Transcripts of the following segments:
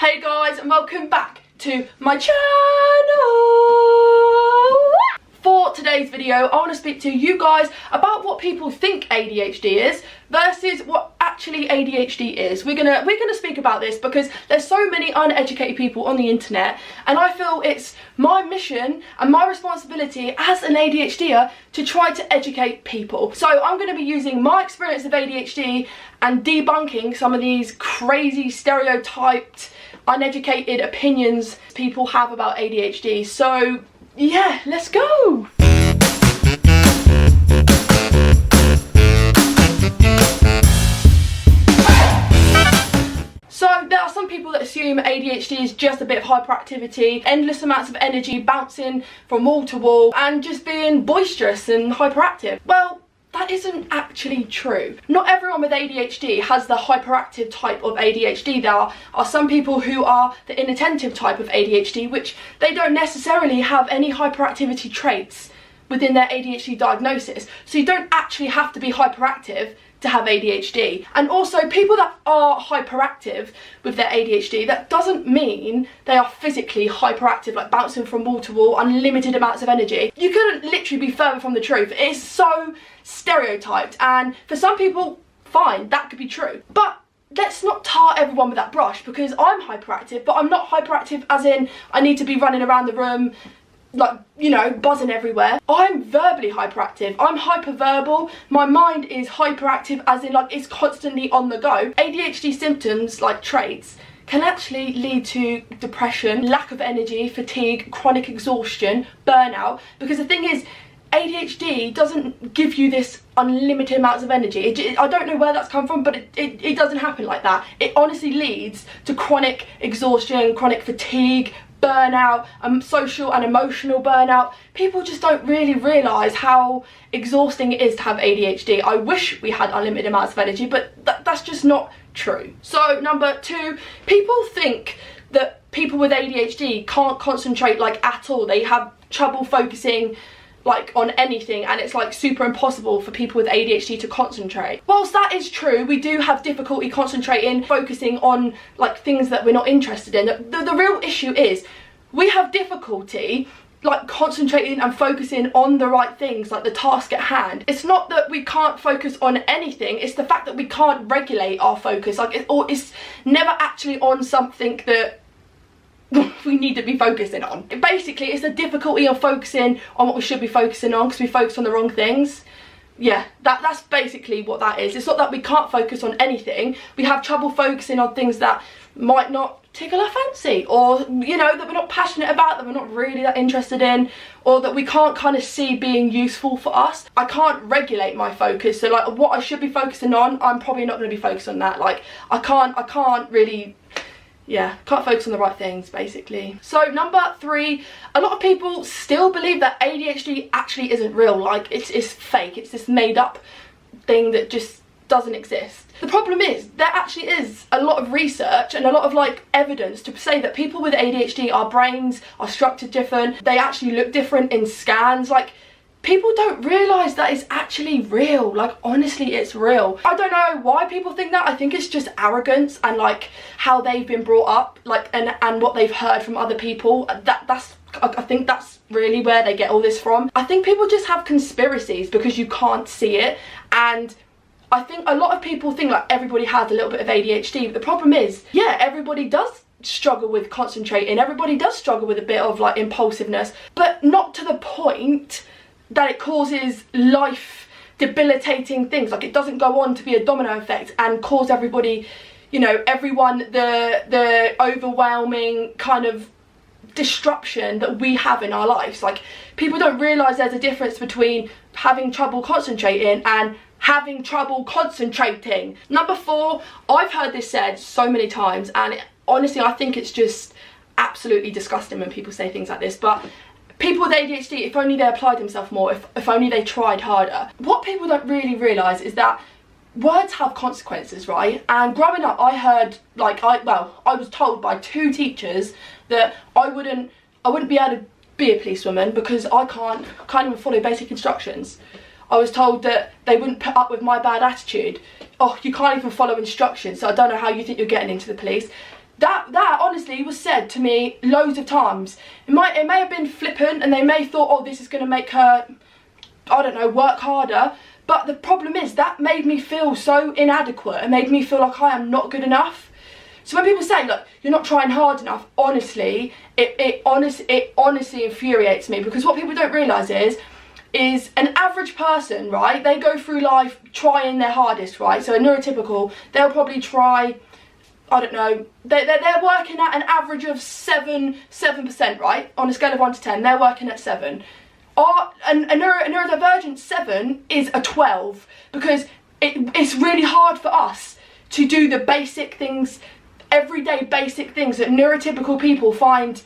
Hey guys, and welcome back to my channel. For today's video, I want to speak to you guys about what people think ADHD is versus what actually ADHD is. We're gonna speak about this because there's so many uneducated people on the internet, and I feel it's my mission and my responsibility as an ADHDer to try to educate people. So I'm going to be using my experience of ADHD and debunking some of these crazy stereotyped, uneducated opinions people have about ADHD. So yeah, let's go! So there are some people that assume ADHD is just a bit of hyperactivity, endless amounts of energy bouncing from wall to wall and just being boisterous and hyperactive. Well, that isn't actually true. Not everyone with ADHD has the hyperactive type of ADHD. There are some people who are the inattentive type of ADHD, which they don't necessarily have any hyperactivity traits within their ADHD diagnosis. So you don't actually have to be hyperactive to have ADHD. And also, people that are hyperactive with their ADHD, that doesn't mean they are physically hyperactive, like bouncing from wall to wall, unlimited amounts of energy. You couldn't literally be further from the truth. It is so stereotyped, and for some people, fine, that could be true. But let's not tar everyone with that brush, because I'm hyperactive, but I'm not hyperactive as in I need to be running around the room like, you know, buzzing everywhere. I'm verbally hyperactive. I'm hyperverbal. My mind is hyperactive as in like it's constantly on the go. ADHD symptoms, like traits, can actually lead to depression, lack of energy, fatigue, chronic exhaustion, burnout, because the thing is, ADHD doesn't give you this unlimited amounts of energy. I don't know where that's come from, but it doesn't happen like that. It honestly leads to chronic exhaustion, chronic fatigue, burnout, social and emotional burnout. People just don't really realise how exhausting it is to have ADHD. I wish we had unlimited amounts of energy, but that's just not true. So number two, people think that people with ADHD can't concentrate like at all. They have trouble focusing like on anything, and it's like super impossible for people with ADHD to concentrate. Whilst that is true, we do have difficulty concentrating, focusing on like things that we're not interested in. The real issue is we have difficulty like concentrating and focusing on the right things, like the task at hand. It's not that we can't focus on anything, it's the fact that we can't regulate our focus. Like it's never actually on something that we need to be focusing on. Basically, it's the difficulty of focusing on what we should be focusing on because we focus on the wrong things. Yeah, that's basically what that is. It's not that we can't focus on anything. We have trouble focusing on things that might not tickle our fancy, or, you know, that we're not passionate about, that we're not really that interested in, or that we can't kind of see being useful for us. I can't regulate my focus, so like what I should be focusing on, I'm probably not going to be focused on that. Like I can't really, yeah, can't focus on the right things, basically. So number three, a lot of people still believe that ADHD actually isn't real. Like it's fake. It's this made up thing that just doesn't exist. The problem is there actually is a lot of research and a lot of like evidence to say that people with ADHD, our brains are structured different. They actually look different in scans. Like, people don't realise that it's actually real. Like, honestly, it's real. I don't know why people think that. I think it's just arrogance and like how they've been brought up, like, and what they've heard from other people. I think that's really where they get all this from. I think people just have conspiracies because you can't see it, and I think a lot of people think like everybody has a little bit of ADHD, but the problem is, yeah, everybody does struggle with concentrating, everybody does struggle with a bit of like impulsiveness, but not to the point that it causes life debilitating things. Like, it doesn't go on to be a domino effect and cause everybody, you know, everyone the overwhelming kind of disruption that we have in our lives. Like, people don't realise there's a difference between having trouble concentrating and having trouble concentrating. Number four, I've heard this said so many times, and honestly I think it's just absolutely disgusting when people say things like this, but people with ADHD, if only they applied themselves more, if only they tried harder. What people don't really realise is that words have consequences, right? And growing up, I heard, like, I was told by two teachers that I wouldn't be able to be a policewoman because I can't even follow basic instructions. I was told that they wouldn't put up with my bad attitude. Oh, you can't even follow instructions, so I don't know how you think you're getting into the police. That honestly was said to me loads of times. It may have been flippant, and they may thought, oh, this is going to make her, I don't know, work harder. But the problem is that made me feel so inadequate. It made me feel like I am not good enough. So when people say, look, you're not trying hard enough, honestly, it honestly infuriates me, because what people don't realise is an average person, right, they go through life trying their hardest, right? So a neurotypical, they'll probably try, I don't know, they're working at an average of 7%, right? On a scale of 1 to 10, they're working at 7. A neurodivergent 7 is a 12, because it's really hard for us to do the basic things, everyday basic things that neurotypical people find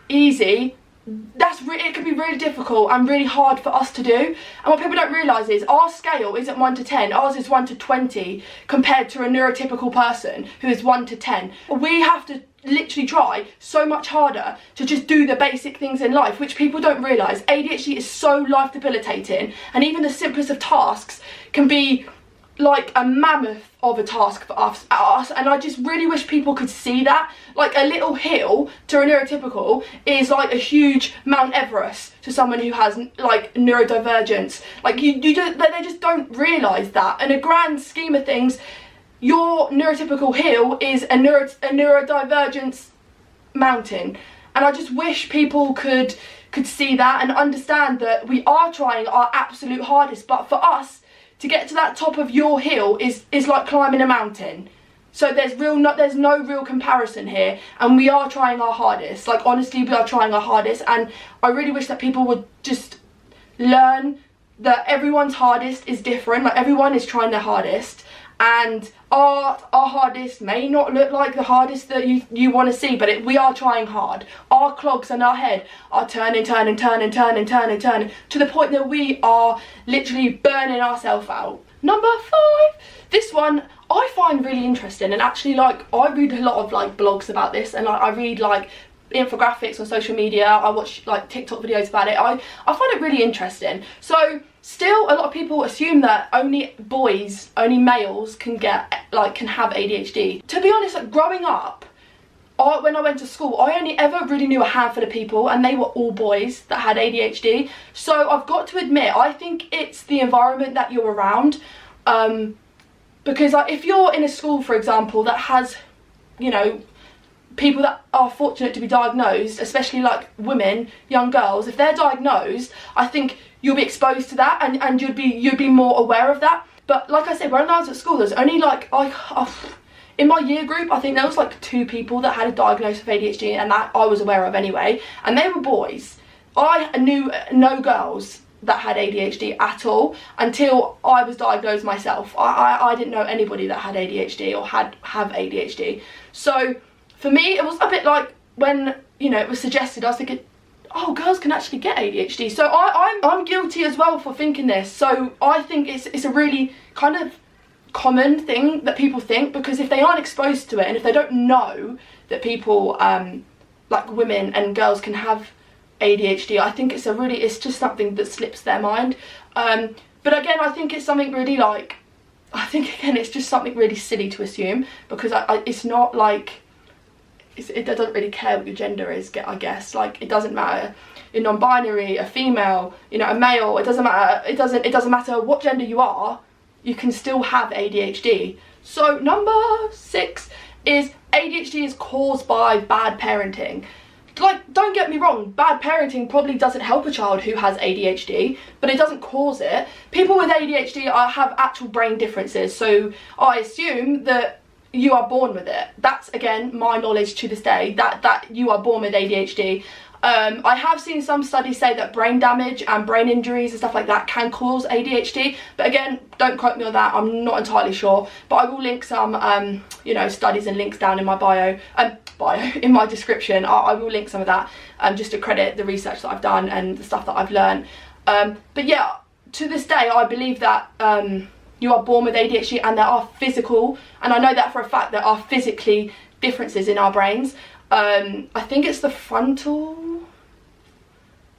easy. It can be really difficult and really hard for us to do. And what people don't realise is our scale isn't 1 to 10, ours is 1 to 20 compared to a neurotypical person who is 1 to 10. We have to literally try so much harder to just do the basic things in life, which people don't realise. ADHD is so life debilitating, and even the simplest of tasks can be like a mammoth of a task for us, and I just really wish people could see that. Like, a little hill to a neurotypical is like a huge Mount Everest to someone who has like neurodivergence. Like, they just don't realise that. In a grand scheme of things, your neurotypical hill is a neurodivergence mountain. And I just wish people could see that and understand that we are trying our absolute hardest, but for us to get to that top of your hill is like climbing a mountain. So there's no real comparison here, and we are trying our hardest. Like, honestly, we are trying our hardest, and I really wish that people would just learn that everyone's hardest is different. Like, everyone is trying their hardest, and our hardest may not look like the hardest that you want to see, but we are trying hard. Our clogs in our head are turning to the point that we are literally burning ourselves out. Number 5, this one I find really interesting, and actually, like, I read a lot of like blogs about this, and I read like infographics on social media, I watch like TikTok videos about it. I find it really interesting. So still, a lot of people assume that only males can have ADHD. To be honest, like, growing up, when I went to school, I only ever really knew a handful of people, and they were all boys that had ADHD. So I've got to admit, I think it's the environment that you're around, because like, if you're in a school, for example, that has, you know, people that are fortunate to be diagnosed, especially like women, young girls, if they're diagnosed, I think you'll be exposed to that, and you'd be more aware of that. But like I said, when I was at school, there's only like, in my year group, I think there was like 2 people that had a diagnosis of ADHD, and that I was aware of anyway, and they were boys. I knew no girls that had ADHD at all until I was diagnosed myself. I didn't know anybody that had ADHD or have ADHD. So for me, it was a bit like when, you know, it was suggested, I was thinking, oh, girls can actually get ADHD. So I'm guilty as well for thinking this. So I think it's a really kind of common thing that people think, because if they aren't exposed to it, and if they don't know that people like women and girls can have ADHD, I think it's just something that slips their mind. But again, I think it's something really like, it's just something really silly to assume, because it's not like, it doesn't really care what your gender is, I guess. Like, it doesn't matter, you're non-binary, a female, you know, a male, it doesn't matter, it doesn't matter what gender you are, you can still have ADHD. So number 6 is ADHD is caused by bad parenting. Like, don't get me wrong, bad parenting probably doesn't help a child who has ADHD, but it doesn't cause it. People with ADHD have actual brain differences, so I assume that you are born with it. That's, again, my knowledge to this day, that you are born with ADHD. I have seen some studies say that brain damage and brain injuries and stuff like that can cause ADHD, but again, don't quote me on that, I'm not entirely sure. But I will link some you know, studies and links down in my in my description. I will link some of that just to credit the research that I've done and the stuff that I've learned. But yeah, to this day, I believe that you are born with ADHD, and there are physical, and I know that for a fact, there are physically differences in our brains. I think it's the frontal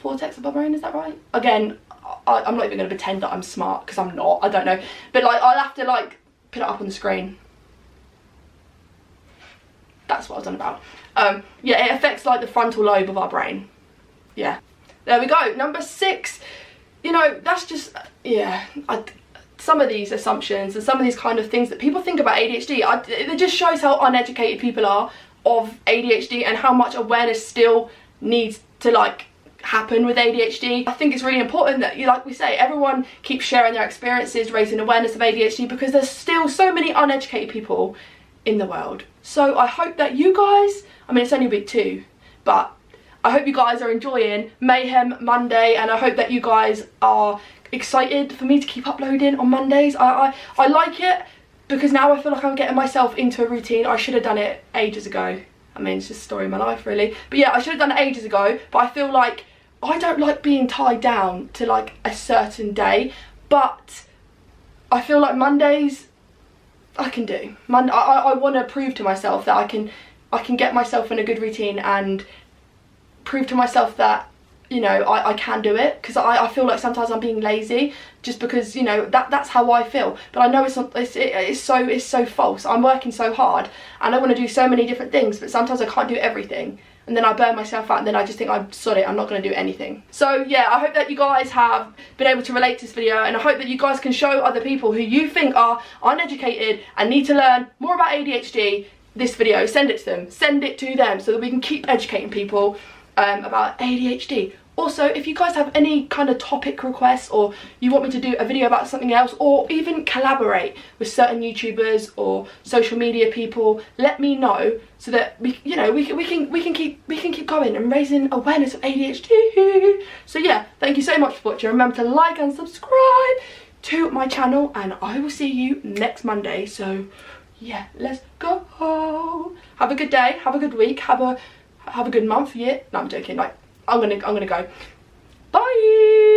cortex of our brain, is that right? Again, I'm not even going to pretend that I'm smart, because I'm not, I don't know. But like, I'll have to like put it up on the screen. That's what I was on about. Yeah, it affects like the frontal lobe of our brain. Yeah, there we go. Number 6, you know, that's just, yeah, some of these assumptions and some of these kind of things that people think about ADHD, it just shows how uneducated people are of ADHD and how much awareness still needs to like happen with ADHD. I think it's really important that, like we say, everyone keeps sharing their experiences, raising awareness of ADHD, because there's still so many uneducated people in the world. So I hope that you guys, I mean, it's only week 2, but I hope you guys are enjoying Mayhem Monday, and I hope that you guys are excited for me to keep uploading on Mondays. I like it because now I feel like I'm getting myself into a routine. I should have done it ages ago. I mean, it's just a story of my life really, but yeah, I should have done it ages ago. But I feel like I don't like being tied down to like a certain day, but I feel like Mondays I can do. I want to prove to myself that I can get myself in a good routine and prove to myself that, you know, I can do it, because I feel like sometimes I'm being lazy just because, you know, that's how I feel. But I know it's so false. I'm working so hard and I want to do so many different things, but sometimes I can't do everything, and then I burn myself out, and then I just think, I'm sorry, I'm not going to do anything. So yeah, I hope that you guys have been able to relate to this video, and I hope that you guys can show other people who you think are uneducated and need to learn more about ADHD this video. Send it to them, send it to them, so that we can keep educating people about ADHD. Also, if you guys have any kind of topic requests, or you want me to do a video about something else, or even collaborate with certain YouTubers or social media people, let me know, so that we can keep going and raising awareness of ADHD. So yeah, thank you so much for watching. Remember to like and subscribe to my channel, and I will see you next Monday. So yeah, let's go. Have a good day, have a good week, have a good month. Yeah, no, I'm joking. Like, I'm gonna go. Bye.